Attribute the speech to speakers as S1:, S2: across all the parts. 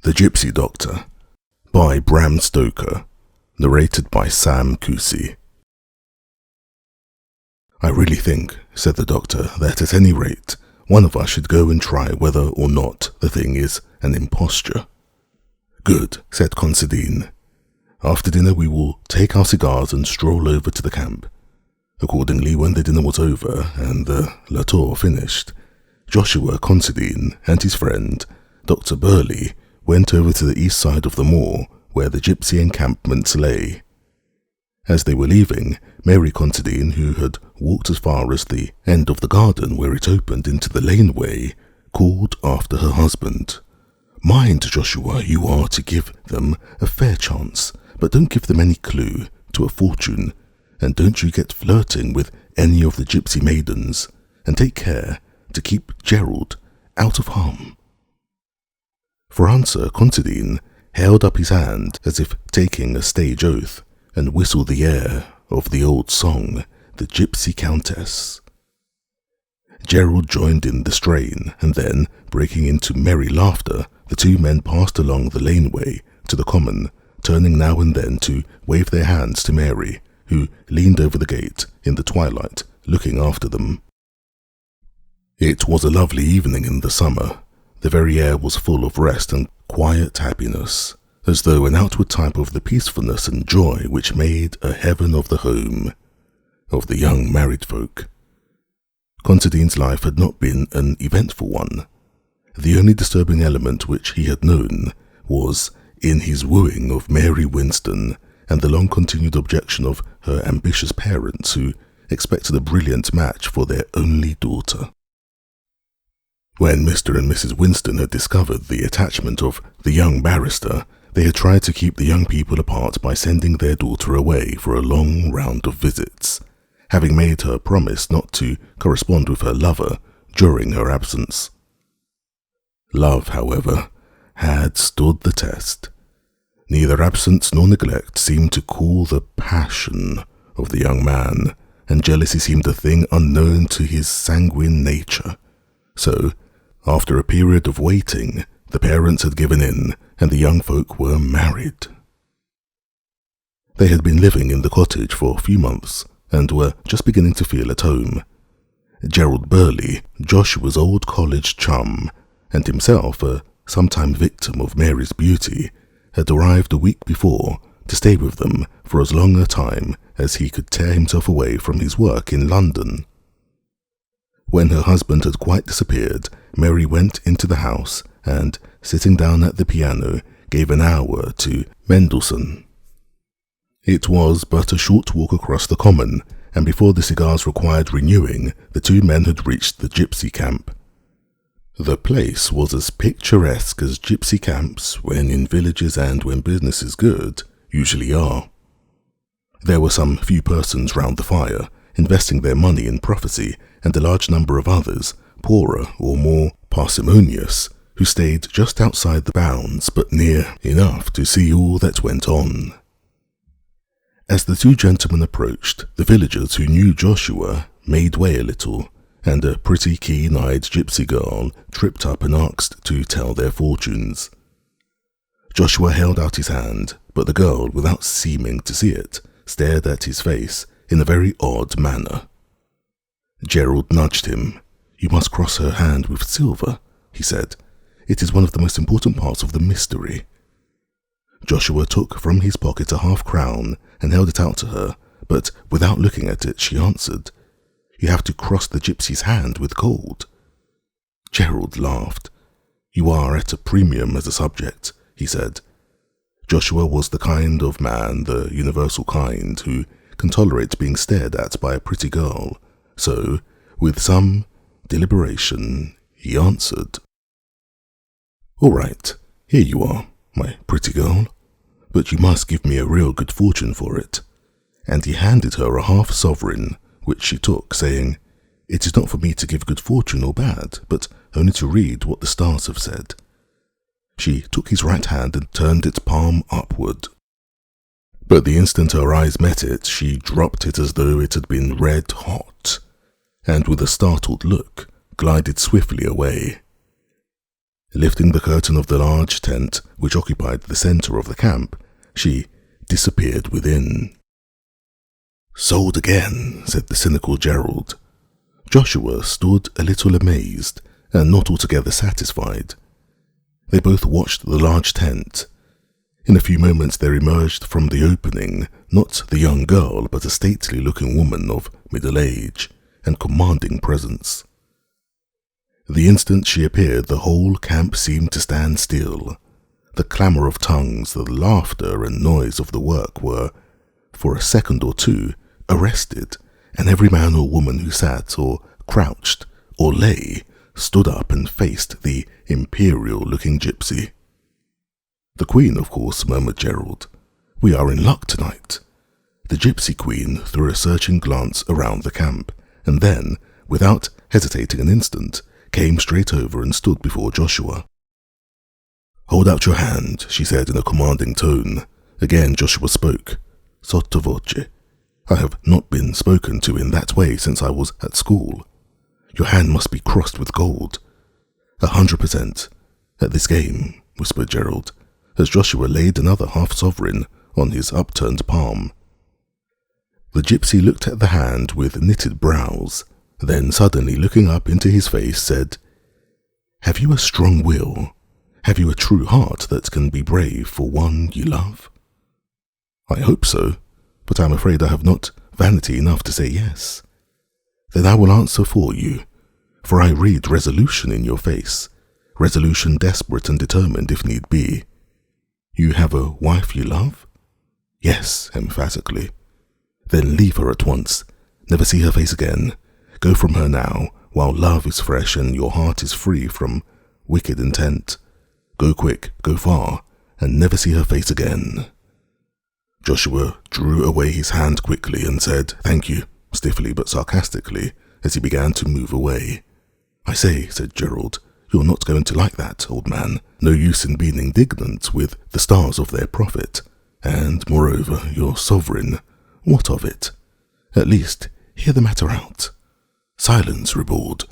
S1: The Gypsy Doctor by Bram Stoker, narrated by Kusi. "I really think," said the doctor, "that at any rate, one of us should go and try whether or not the thing is an imposture." "Good," said Considine. "After dinner we will take our cigars and stroll over to the camp." Accordingly, when the dinner was over and the Narrator finished, Joshua Considine and his friend, Dr. Burley, went over to the east side of the moor where the gypsy encampments lay. As they were leaving, Mary Considine, who had walked as far as the end of the garden where it opened into the laneway, called after her husband. "Mind, Joshua, you are to give them a fair chance, but don't give them any clue to a fortune, and don't you get flirting with any of the gypsy maidens, and take care to keep Gerald out of harm." For answer, Considine held up his hand as if taking a stage oath, and whistled the air of the old song, The Gypsy Countess. Gerald joined in the strain, and then, breaking into merry laughter, the two men passed along the laneway to the common, turning now and then to wave their hands to Mary, who leaned over the gate in the twilight, looking after them. It was a lovely evening in the summer. The very air was full of rest and quiet happiness, as though an outward type of the peacefulness and joy which made a heaven of the home of the young married folk. Considine's life had not been an eventful one. The only disturbing element which he had known was in his wooing of Mary Winston and the long-continued objection of her ambitious parents who expected a brilliant match for their only daughter. When Mr. and Mrs. Winston had discovered the attachment of the young barrister, they had tried to keep the young people apart by sending their daughter away for a long round of visits, having made her promise not to correspond with her lover during her absence. Love, however, had stood the test. Neither absence nor neglect seemed to cool the passion of the young man, and jealousy seemed a thing unknown to his sanguine nature. So, after a period of waiting, the parents had given in, and the young folk were married. They had been living in the cottage for a few months, and were just beginning to feel at home. Gerald Burley, Joshua's old college chum, and himself a sometime victim of Mary's beauty, had arrived a week before to stay with them for as long a time as he could tear himself away from his work in London. When her husband had quite disappeared, Mary went into the house and, sitting down at the piano, gave an hour to Mendelssohn. It was but a short walk across the common, and before the cigars required renewing, the two men had reached the gypsy camp. The place was as picturesque as gypsy camps, when in villages and when business is good, usually are. There were some few persons round the fire, investing their money in prophecy, and a large number of others, poorer or more parsimonious, who stayed just outside the bounds but near enough to see all that went on. As the two gentlemen approached, the villagers who knew Joshua made way a little, and a pretty keen-eyed gypsy girl tripped up and asked to tell their fortunes. Joshua held out his hand, but the girl, without seeming to see it, stared at his face in a very odd manner. Gerald nudged him. "You must cross her hand with silver," he said. "It is one of the most important parts of the mystery." Joshua took from his pocket a half-crown and held it out to her, but without looking at it, she answered, "You have to cross the gypsy's hand with gold." Gerald laughed. "You are at a premium as a subject," he said. Joshua was the kind of man, the universal kind, who can tolerate being stared at by a pretty girl, so, with some deliberation, he answered, "All right, here you are, my pretty girl, but you must give me a real good fortune for it." And he handed her a half-sovereign, which she took, saying, "It is not for me to give good fortune or bad, but only to read what the stars have said." She took his right hand and turned its palm upward. But the instant her eyes met it, she dropped it as though it had been red hot, and with a startled look, glided swiftly away. Lifting the curtain of the large tent which occupied the centre of the camp, she disappeared within. "Sold again," said the cynical Gerald. Joshua stood a little amazed and not altogether satisfied. They both watched the large tent. In a few moments there emerged from the opening not the young girl, but a stately-looking woman of middle age and commanding presence. The instant she appeared, the whole camp seemed to stand still. The clamour of tongues, the laughter and noise of the work were, for a second or two, arrested, and every man or woman who sat or crouched or lay stood up and faced the imperial-looking gypsy. "The Queen, of course," murmured Gerald. "We are in luck tonight." The gypsy queen threw a searching glance around the camp, and then, without hesitating an instant, came straight over and stood before Joshua. "Hold out your hand," she said in a commanding tone. Again Joshua spoke, sotto voce. "I have not been spoken to in that way since I was at school. Your hand must be crossed with gold." 100% at this game," whispered Gerald, as Joshua laid another half-sovereign on his upturned palm. The gypsy looked at the hand with knitted brows, then suddenly looking up into his face said, "Have you a strong will? Have you a true heart that can be brave for one you love?" "I hope so, but I am afraid I have not vanity enough to say yes." "Then I will answer for you, for I read resolution in your face, resolution desperate and determined if need be. You have a wife you love?" "Yes," emphatically. "Then leave her at once. Never see her face again. Go from her now, while love is fresh and your heart is free from wicked intent. Go quick, go far, and never see her face again." Joshua drew away his hand quickly and said, "Thank you," stiffly but sarcastically, as he began to move away. "I say," said Gerald, "you're not going to like that, old man. No use in being indignant with the stars of their prophet. And, moreover, your sovereign. What of it? At least, hear the matter out." "Silence, ribald,"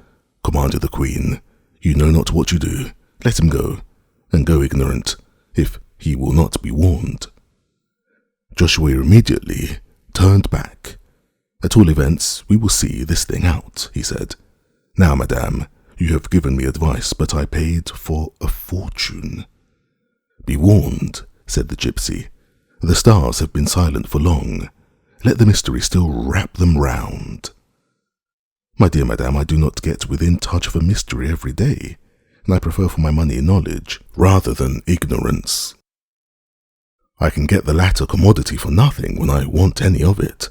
S1: commanded the queen. "You know not what you do. Let him go, and go ignorant, if he will not be warned." Joshua immediately turned back. "At all events, we will see this thing out," he said. "Now, madame, you have given me advice, but I paid for a fortune." "Be warned," said the gypsy. "The stars have been silent for long. Let the mystery still wrap them round." "My dear madame, I do not get within touch of a mystery every day, and I prefer for my money knowledge rather than ignorance. I can get the latter commodity for nothing when I want any of it."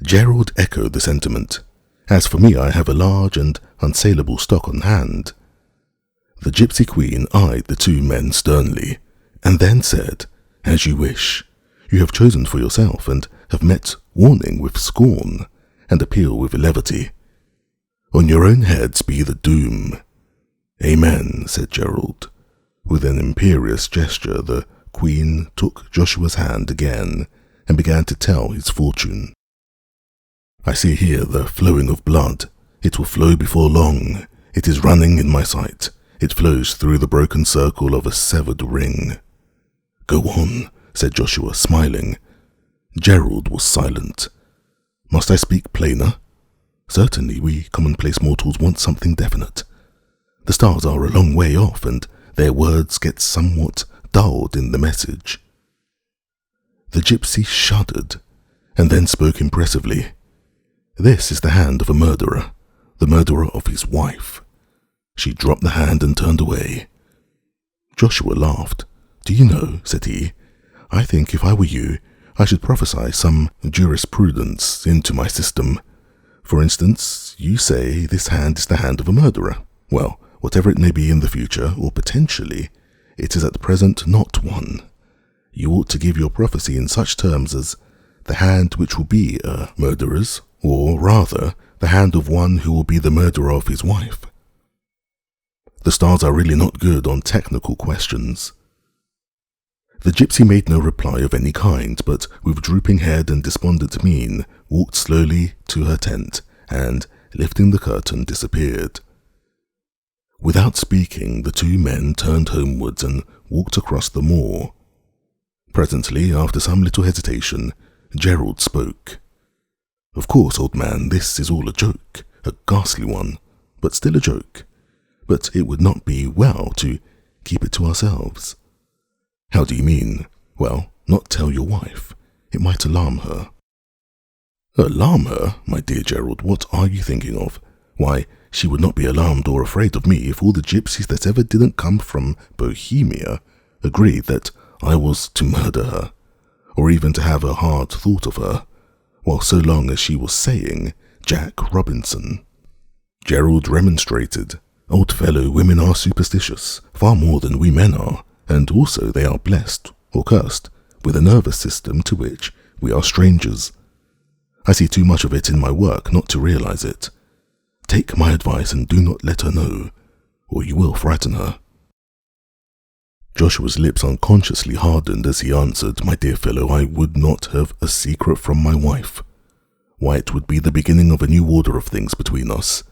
S1: Gerald echoed the sentiment. "As for me, I have a large and unsaleable stock on hand." The gypsy queen eyed the two men sternly, and then said, "As you wish. You have chosen for yourself, and have met warning with scorn, and appeal with levity. On your own heads be the doom." "Amen," said Gerald. With an imperious gesture, the queen took Joshua's hand again, and began to tell his fortune. "I see here the flowing of blood. It will flow before long. It is running in my sight. It flows through the broken circle of a severed ring." "Go on," said Joshua, smiling. Gerald was silent. "Must I speak plainer?" "Certainly, we commonplace mortals want something definite. The stars are a long way off, and their words get somewhat dulled in the message." The gypsy shuddered, and then spoke impressively. "This is the hand of a murderer, the murderer of his wife." She dropped the hand and turned away. Joshua laughed. "Do you know," said he, "I think if I were you, I should prophesy some jurisprudence into my system. For instance, you say this hand is the hand of a murderer. Well, whatever it may be in the future, or potentially, it is at present not one. You ought to give your prophecy in such terms as the hand which will be a murderer's, or rather, the hand of one who will be the murderer of his wife. The stars are really not good on technical questions." The gypsy made no reply of any kind, but with drooping head and despondent mien, walked slowly to her tent, and, lifting the curtain, disappeared. Without speaking, the two men turned homewards and walked across the moor. Presently, after some little hesitation, Gerald spoke. "Of course, old man, this is all a joke, a ghastly one, but still a joke. But it would not be well to keep it to ourselves." "How do you mean?" "Well, not tell your wife. It might alarm her." "Alarm her? My dear Gerald, what are you thinking of? Why, she would not be alarmed or afraid of me if all the gypsies that ever didn't come from Bohemia agreed that I was to murder her, or even to have a hard thought of her, while so long as she was saying Jack Robinson." Gerald remonstrated. "Old fellow, women are superstitious, far more than we men are, and also they are blessed, or cursed, with a nervous system to which we are strangers. I see too much of it in my work not to realize it. Take my advice and do not let her know, or you will frighten her." Joshua's lips unconsciously hardened as he answered, "My dear fellow, I would not have a secret from my wife. Why, it would be the beginning of a new order of things between us.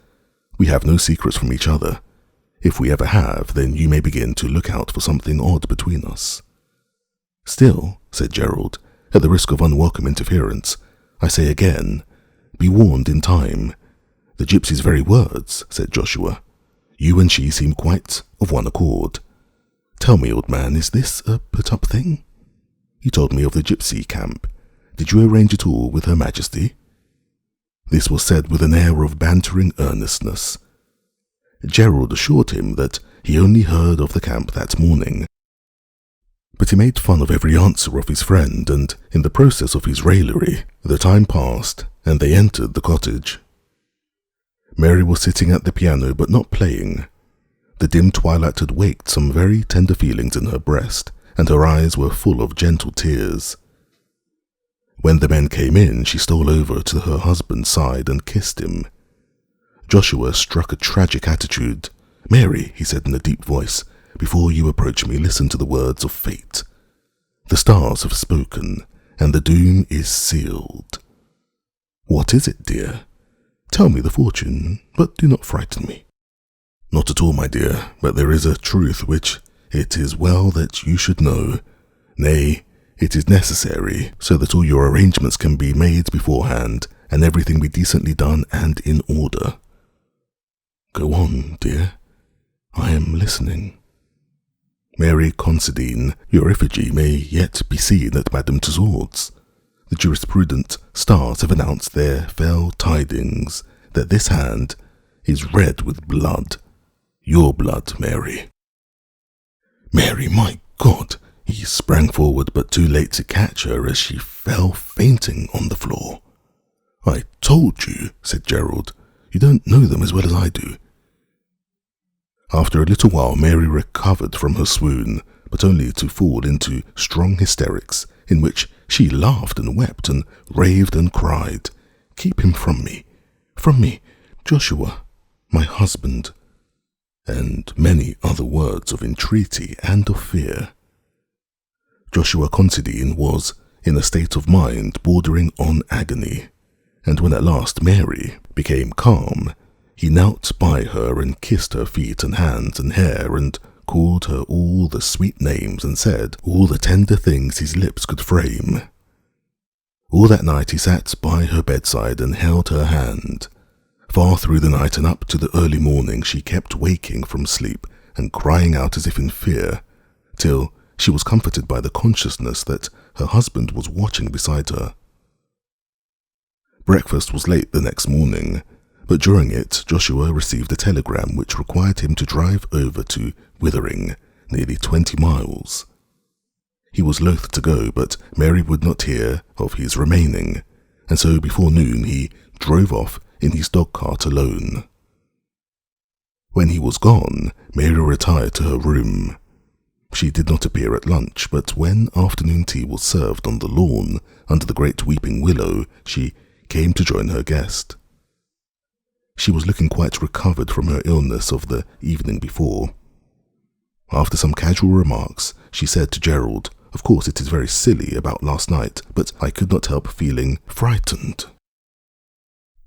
S1: We have no secrets from each other. If we ever have, then you may begin to look out for something odd between us." "Still," said Gerald, "at the risk of unwelcome interference, I say again, be warned in time." "The gypsy's very words," said Joshua. "You and she seem quite of one accord. Tell me, old man, is this a put-up thing? You told me of the gypsy camp. Did you arrange it all with Her Majesty?" This was said with an air of bantering earnestness. Gerald assured him that he only heard of the camp that morning. But he made fun of every answer of his friend, and in the process of his raillery, the time passed, and they entered the cottage. Mary was sitting at the piano, but not playing. The dim twilight had waked some very tender feelings in her breast, and her eyes were full of gentle tears. When the men came in, she stole over to her husband's side and kissed him. Joshua struck a tragic attitude. "Mary," he said in a deep voice, "before you approach me, listen to the words of fate. The stars have spoken, and the doom is sealed." "What is it, dear?" "Tell me the fortune, but do not frighten me." "Not at all, my dear, but there is a truth which it is well that you should know. Nay, it is necessary, so that all your arrangements can be made beforehand, and everything be decently done and in order." "Go on, dear. I am listening." "Mary Considine, your effigy may yet be seen at Madame Tussauds. The jurisprudent stars have announced their fell tidings that this hand is red with blood. Your blood, Mary." "Mary, my God!" He sprang forward, but too late to catch her as she fell fainting on the floor. "I told you," said Gerald. "You don't know them as well as I do." After a little while, Mary recovered from her swoon, but only to fall into strong hysterics, in which she laughed and wept and raved and cried, "Keep him from me, Joshua, my husband," and many other words of entreaty and of fear. Joshua Considine was in a state of mind bordering on agony, and when at last Mary became calm, he knelt by her and kissed her feet and hands and hair and called her all the sweet names and said all the tender things his lips could frame. All that night he sat by her bedside and held her hand. Far through the night and up to the early morning she kept waking from sleep and crying out as if in fear, till she was comforted by the consciousness that her husband was watching beside her. Breakfast was late the next morning, but during it Joshua received a telegram which required him to drive over to Withering, nearly 20 miles. He was loath to go, but Mary would not hear of his remaining, and so before noon he drove off in his dog-cart alone. When he was gone, Mary retired to her room. She did not appear at lunch, but when afternoon tea was served on the lawn under the great weeping willow, she came to join her guest. She was looking quite recovered from her illness of the evening before. After some casual remarks, she said to Gerald, "Of course it is very silly about last night, but I could not help feeling frightened.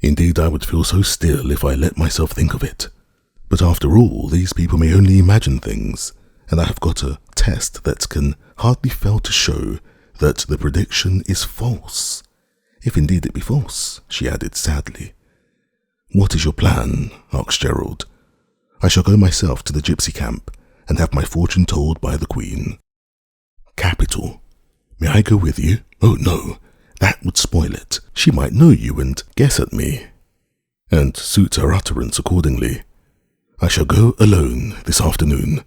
S1: Indeed, I would feel so still if I let myself think of it. But after all, these people may only imagine things, and I have got a test that can hardly fail to show that the prediction is false. If indeed it be false, she added sadly. What is your plan? Asked Gerald. I shall go myself to the gypsy camp and have my fortune told by the Queen. Capital. May I go with you? Oh no, that would spoil it. She might know you and guess at me, and suit her utterance accordingly. I shall go alone this afternoon.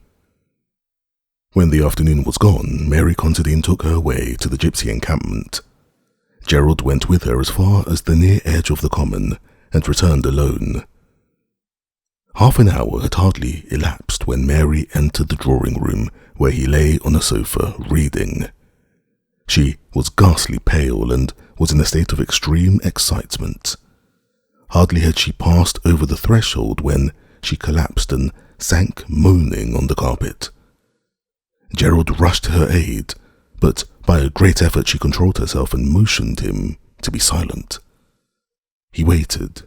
S1: When the afternoon was gone, Mary Considine took her way to the gypsy encampment. Gerald went with her as far as the near edge of the common and returned alone. Half an hour had hardly elapsed when Mary entered the drawing room where he lay on a sofa reading. She was ghastly pale and was in a state of extreme excitement. Hardly had she passed over the threshold when she collapsed and sank moaning on the carpet. Gerald rushed to her aid, but by a great effort she controlled herself and motioned him to be silent. He waited,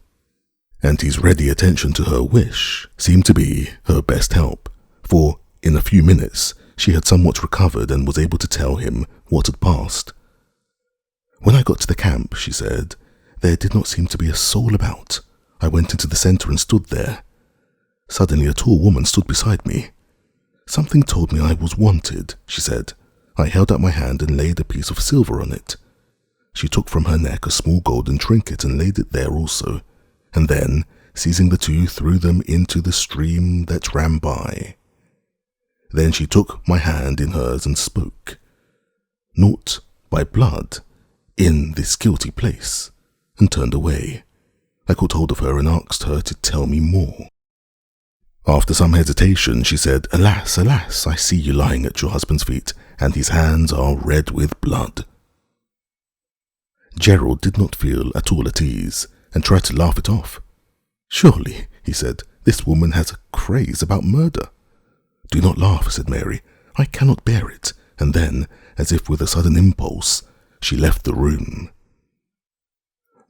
S1: and his ready attention to her wish seemed to be her best help, for in a few minutes she had somewhat recovered and was able to tell him what had passed. When I got to the camp, she said, there did not seem to be a soul about. I went into the centre and stood there. Suddenly a tall woman stood beside me. Something told me I was wanted, she said. I held out my hand and laid a piece of silver on it. She took from her neck a small golden trinket and laid it there also, and then, seizing the two, threw them into the stream that ran by. Then she took my hand in hers and spoke. Naught by blood in this guilty place, and turned away. I caught hold of her and asked her to tell me more. After some hesitation, she said, Alas, alas, I see you lying at your husband's feet, and his hands are red with blood. Gerald did not feel at all at ease, and tried to laugh it off. Surely, he said, this woman has a craze about murder. Do not laugh, said Mary. I cannot bear it. And then, as if with a sudden impulse, she left the room.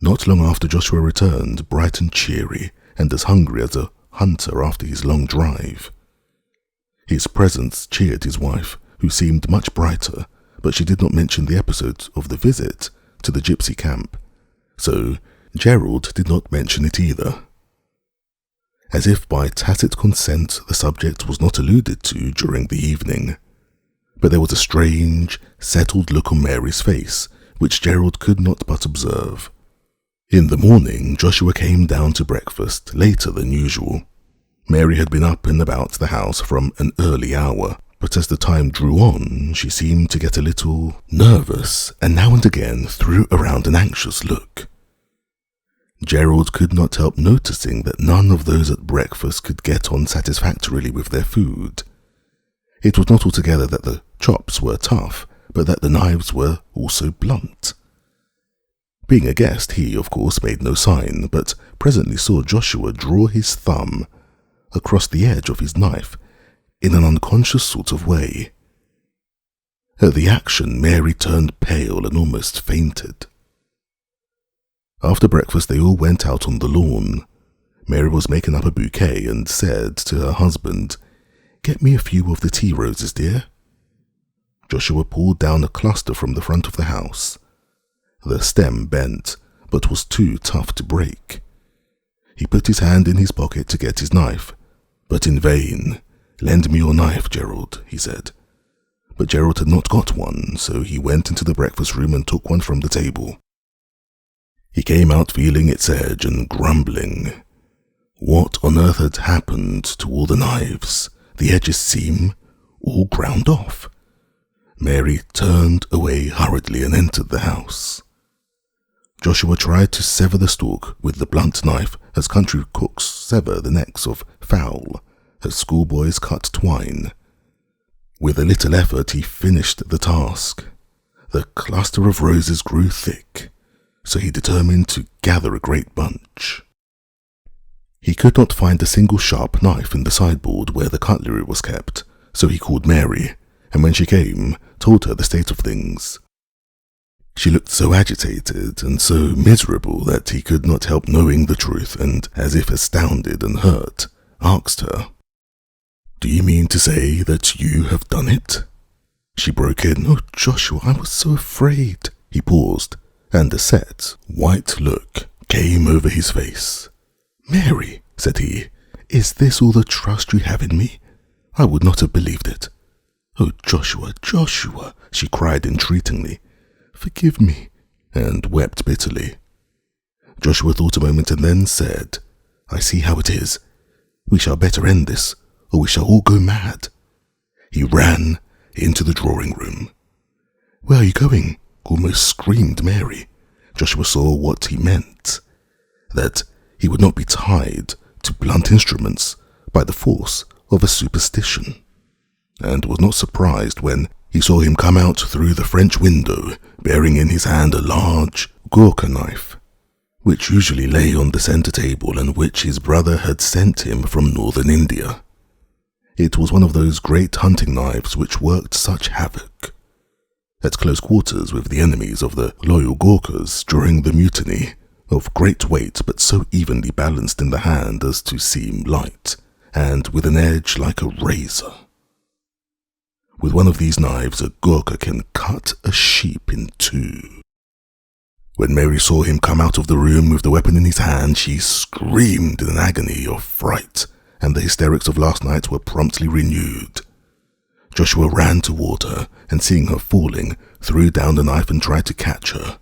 S1: Not long after Joshua returned, bright and cheery, and as hungry as a hunter after his long drive. His presence cheered his wife, who seemed much brighter, but she did not mention the episode of the visit to the gypsy camp, so Gerald did not mention it either. As if by tacit consent, the subject was not alluded to during the evening, but there was a strange, settled look on Mary's face, which Gerald could not but observe. In the morning, Joshua came down to breakfast later than usual. Mary had been up and about the house from an early hour, but as the time drew on, she seemed to get a little nervous and now and again threw around an anxious look. Gerald could not help noticing that none of those at breakfast could get on satisfactorily with their food. It was not altogether that the chops were tough, but that the knives were also blunt. Being a guest, he, of course, made no sign, but presently saw Joshua draw his thumb across the edge of his knife in an unconscious sort of way. At the action, Mary turned pale and almost fainted. After breakfast, they all went out on the lawn. Mary was making up a bouquet and said to her husband, Get me a few of the tea roses, dear. Joshua pulled down a cluster from the front of the house. The stem bent, but was too tough to break. He put his hand in his pocket to get his knife, but in vain. Lend me your knife, Gerald, he said. But Gerald had not got one, so he went into the breakfast room and took one from the table. He came out feeling its edge and grumbling. What on earth had happened to all the knives? The edges seem all ground off. Mary turned away hurriedly and entered the house. Joshua tried to sever the stalk with the blunt knife as country cooks sever the necks of fowl, as schoolboys cut twine. With a little effort he finished the task. The cluster of roses grew thick, so he determined to gather a great bunch. He could not find a single sharp knife in the sideboard where the cutlery was kept, so he called Mary, and when she came, told her the state of things. She looked so agitated and so miserable that he could not help knowing the truth, and, as if astounded and hurt, asked her. "Do you mean to say that you have done it?" She broke in. "Oh, Joshua, I was so afraid." He paused, and a set, white look came over his face. "Mary," said he, "is this all the trust you have in me? I would not have believed it." "Oh, Joshua, Joshua," she cried entreatingly, "forgive me," and wept bitterly. Joshua thought a moment and then said, "I see how it is. We shall better end this, or we shall all go mad." He ran into the drawing room. "Where are you going?" almost screamed Mary. Joshua saw what he meant, that he would not be tied to blunt instruments by the force of a superstition, and was not surprised when he saw him come out through the French window bearing in his hand a large Gurkha knife, which usually lay on the centre table and which his brother had sent him from northern India. It was one of those great hunting knives which worked such havoc at close quarters with the enemies of the loyal Gurkhas during the mutiny, of great weight but so evenly balanced in the hand as to seem light, and with an edge like a razor. With one of these knives a Gurkha can cut a sheep in two. When Mary saw him come out of the room with the weapon in his hand, she screamed in an agony of fright, and the hysterics of last night were promptly renewed. Joshua ran toward her, and seeing her falling, threw down the knife and tried to catch her.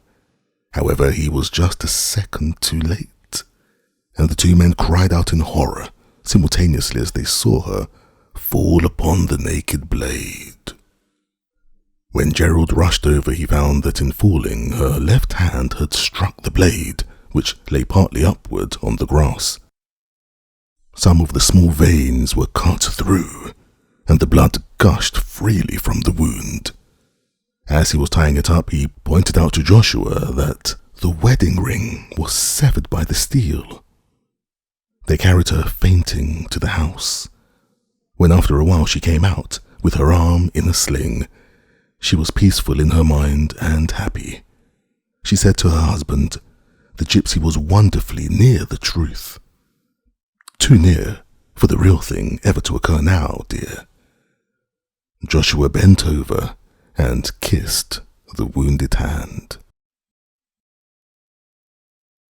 S1: However, he was just a second too late, and the two men cried out in horror simultaneously as they saw her fall upon the naked blade. When Gerald rushed over, he found that in falling, her left hand had struck the blade, which lay partly upward on the grass. Some of the small veins were cut through, and the blood gushed freely from the wound. As he was tying it up, he pointed out to Joshua that the wedding ring was severed by the steel. They carried her fainting to the house. When after a while she came out, with her arm in a sling, she was peaceful in her mind and happy. She said to her husband, the gypsy was wonderfully near the truth. Too near for the real thing ever to occur now, dear. Joshua bent over and kissed the wounded hand.